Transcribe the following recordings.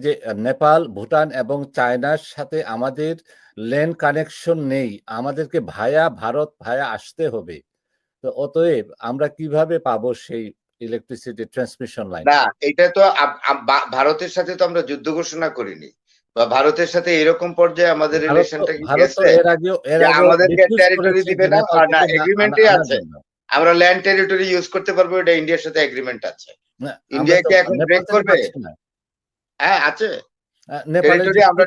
যে নেপাল, ভুটান এবং চায়নার সাথে আমাদের ল্যান্ড কানেকশন নেই। আমাদেরকে ভারত ভায়া আসতে হবে। তো অতএব আমরা কিভাবে পাবো সেই ইলেকট্রিসিটি ট্রান্সমিশন না, লাইনটা? এটা তো ভারতের সাথে তো আমরা যুদ্ধ ঘোষণা করিনি, বা ভারতের সাথে এরকম পর্যায়ে আমাদের রিলেশনটা কি ভারত তো গেছে এর যে আগেও আমাদেরকে রিফিউজ টেরিটরি করেছে দিবে যে না? নেপাল আর না, থেকে এগ্রিমেন্টই আনার আছে, জন্য। আমরা ল্যান্ড টেরিটরি ইউজ করতে পারবো, এটা ইন্ডিয়ার সাথে এগ্রিমেন্ট আছে। না, আমরা ইন্ডিয়া তো কি এখন নেপাল ব্রেক থেকে করবে? পাচ্ছি না। হ্যাঁ, আছে নেপালের টেরিটরি। যে আমরা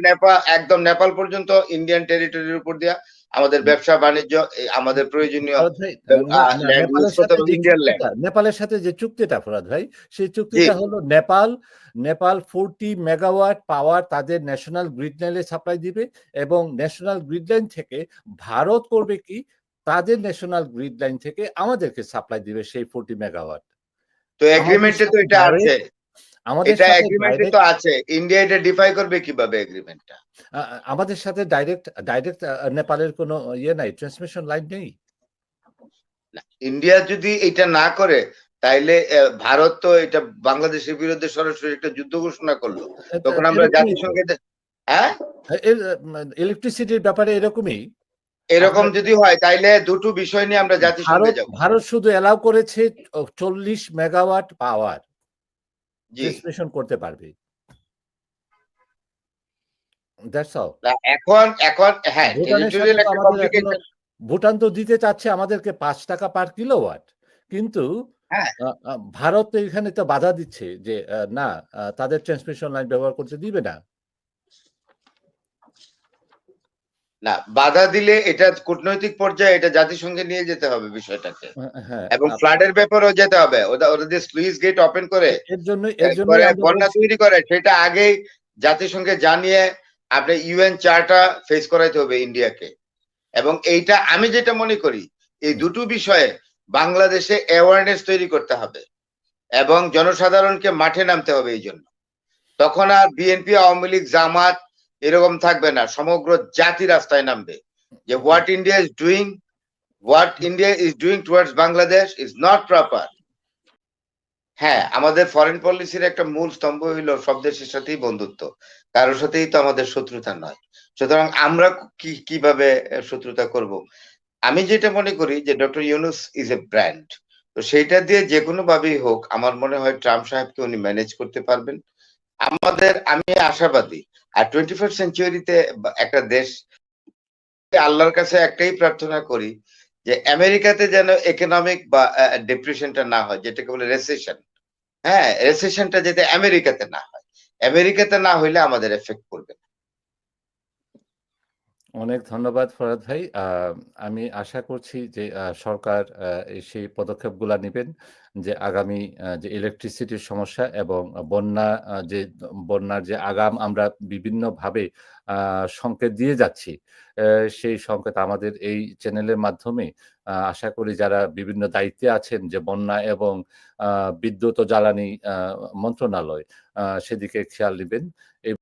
একদম নেপাল পর্যন্ত ইন্ডিয়ান টেরিটরির উপর দিয়া আমাদের ব্যবসা বাণিজ্য, আমাদের প্রয়োজনীয় ফরাদ ভাই, ল্যান্ড ইউজ করতে হবে, ইন্ডিয়ান ল্যান্ড। নেপালের সাথে যে চুক্তিটা ফরাদ ভাই, সেই জি, চুক্তিটা হলো নেপাল 40 মেগাওয়াট পাওয়ার তাদের ন্যাশনাল গ্রিড লাইনে সাপ্লাই দিবে এবং ন্যাশনাল গ্রিড লাইন থেকে ভারত করবে কি তাদের ন্যাশনাল গ্রিড লাইন থেকে আমাদেরকে সাপ্লাই দিবে সেই 40 মেগাওয়াট। তো আমাদের এগ্রিমেন্টে তো সাথে এটা আছে, ডাইরেক্ট আমাদের এটা সাথে এগ্রিমেন্টে তো ডাইরেক্ট আছে। ইন্ডিয়া এটা ডিফাই করবে কিভাবে এগ্রিমেন্টটা? আমাদের সাথে ডাইরেক্ট নেপালের কোনো ইয়ে নাই, ট্রান্সমিশন লাইন নেই। ইন্ডিয়া যদি এটা না করে, তাইলে ভারত তো এটা বাংলাদেশের বিরুদ্ধে সরাসরি একটা যুদ্ধ ঘোষণা করলো। তখন আমরা এরকমই তো, জাতিসংঘে হ্যাঁ, ইলেকট্রিসিটির ব্যাপারে এরকমই। এরকম আপনার যদি হয় তাইলে দুটো বিষয় নিয়ে আমরা জাতিসংঘে যাব। ভারত শুধু এলাও করেছে 40 মেগাওয়াট পাওয়ার জি, ট্রান্সমিশন করতে পারবে। That's all. না, এখন এখন হ্যাঁ, ভুটানের সাথে টেরিটোরিয়াল তো একটা আমাদের এখনো, কমপ্লিকেশন। ভুটান তো দিতে চাচ্ছে আমাদেরকে ৫ টাকা পার কিলোওয়াট। কিন্তু হ্যাঁ, ভারত তো এখানে তো বাধা দিচ্ছে যে না, তাদের ট্রান্সমিশন লাইন ব্যবহার করতে দিবে না। না, বাধা দিলে এটা কূটনৈতিক পর্যায়ে এটা জাতিসংঘে নিয়ে যেতে হবে বিষয়টাকে, হ্যাঁ, এবং ফ্লাডের ব্যাপারেও যেতে হবে। ওরা যে স্লুইস গেট ওপেন করে এর জন্যই আমরা বন্যা বলছি। তৈরি করে, সেটা আগেই জাতিসংঘে জানিয়ে আপনি ইউএন চার্টার ফেস করাইতে হবে ইন্ডিয়াকে। এবং এইটা আমি যেটা মনে করি, এই দুটো বিষয়ে বাংলাদেশে অ্যাওয়ারনেস তৈরি করতে হবে এবং জনসাধারণকে মাঠে নামতে হবে এই জন্য। তখন আর বিএনপি, আওয়ামী লীগ, জামাত এরকম থাকবে না, সমগ্র জাতি রাস্তায় নামবে যে what India is doing towards Bangladesh is not proper. হ্যাঁ, আমাদের ফরেন পলিসির একটা মূল স্তম্ভ হইল সব দেশের সাথেই বন্ধুত্ব, কারোর সাথেই তো আমাদের শত্রুতা নয়। সুতরাং আমরা কিভাবে শত্রুতা করব? আমি যেটা মনে করি যে doctor Yunus is a brand. তো সেইটা দিয়ে যে কোনো ভাবেই হোক, আমার মনে হয় ট্রাম্প সাহেবকে উনি ম্যানেজ করতে পারবেন। আমি আশাবাদী। আর 21st সেঞ্চুরিতে একটা দেশ, আল্লাহর কাছে একটাই প্রার্থনা করি যে আমেরিকাতে যেন ইকোনমিক বা ডিপ্রেশনটা না হয়, যেটাকে বলে রেসেশন। হ্যাঁ, রেসেশনটা যাতে আমেরিকাতে না হয়। আমেরিকাতে না হইলে আমাদের এফেক্ট পড়বে না। অনেক ধন্যবাদ ফরাদ ভাই। আমি আশা করছি যে সরকার সেই পদক্ষেপগুলা নিবেন যে আগামী যে ইলেকট্রিসিটির সমস্যা এবং বন্যার যে আগাম আমরা বিভিন্নভাবে সংকেত দিয়ে যাচ্ছি, সেই সংকেত আমাদের এই চ্যানেলের মাধ্যমে আশা করি যারা বিভিন্ন দায়িত্বে আছেন যে বন্যা এবং বিদ্যুৎ ও জ্বালানি মন্ত্রণালয় সেদিকে খেয়াল নিবেন।